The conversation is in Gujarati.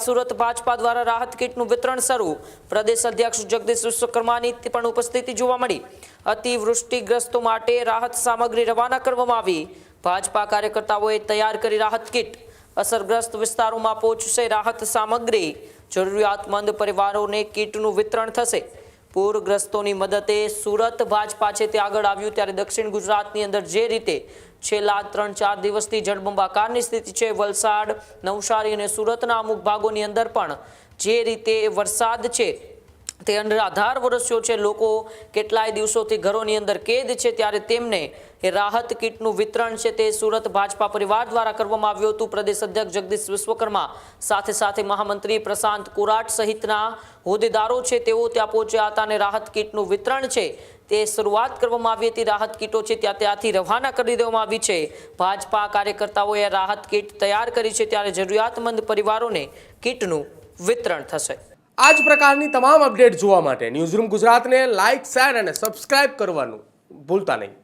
સુરત ભાજપા દ્વારા રાહત કીટનું વિતરણ શરૂ। પ્રદેશ અધ્યક્ષ જગદીશ વિશ્વકર્માની પણ ઉપસ્થિતિ જોવા મળી। અતિવૃષ્ટિગ્રસ્તો માટે રાહત સામગ્રી રવાના કરવામાં આવી। ભાજપા કાર્યકર્તાઓએ તૈયાર કરી રાહત કીટ। અસરગ્રસ્ત વિસ્તારોમાં પહોંચશે રાહત સામગ્રી। જરૂરિયાતમંદ પરિવારોને કીટનું વિતરણ થશે। પૂરગ્રસ્તોની મદદે સુરત ભાજપા છે તે આગળ આવ્યું। ત્યારે દક્ષિણ ગુજરાતની અંદર જે રીતે છેલ્લા 3-4 દિવસથી જળબંબાકારની સ્થિતિ છે, વલસાડ, નવસારી અને સુરતના અમુક ભાગોની અંદર પણ જે રીતે વરસાદ છે તે અનરાધાર વરસ્યો છે। લોકો કેટલાય દિવસોથી ઘરોની અંદર કેદ છે, ત્યારે તેમને એ રાહત કીટનું વિતરણ છે તે સુરત ભાજપા પરિવાર દ્વારા કરવામાં આવ્યું હતું। પ્રદેશ અધ્યક્ષ જગદીશ વિશ્વકર્મા સાથે સાથે મહામંત્રી પ્રશાંત કોરાટ સહિતના હોદ્દેદારો છે તેઓ ત્યાં પહોંચ્યા હતા અને રાહત કીટનું વિતરણ છે તે શરૂઆત કરવામાં આવી હતી। રાહત કીટો છે ત્યાંથી રવાના કરી દેવામાં આવી છે। ભાજપા કાર્યકર્તાઓએ રાહત કીટ તૈયાર કરી છે, ત્યારે જરૂરિયાતમંદ પરિવારોને કીટનું વિતરણ થશે। આ જ પ્રકારની તમામ અપડેટ જોવા માટે ન્યૂઝરૂમ ગુજરાતને લાઇક, શેર અને સબસ્ક્રાઇબ કરવાનું ભૂલતા નહીં।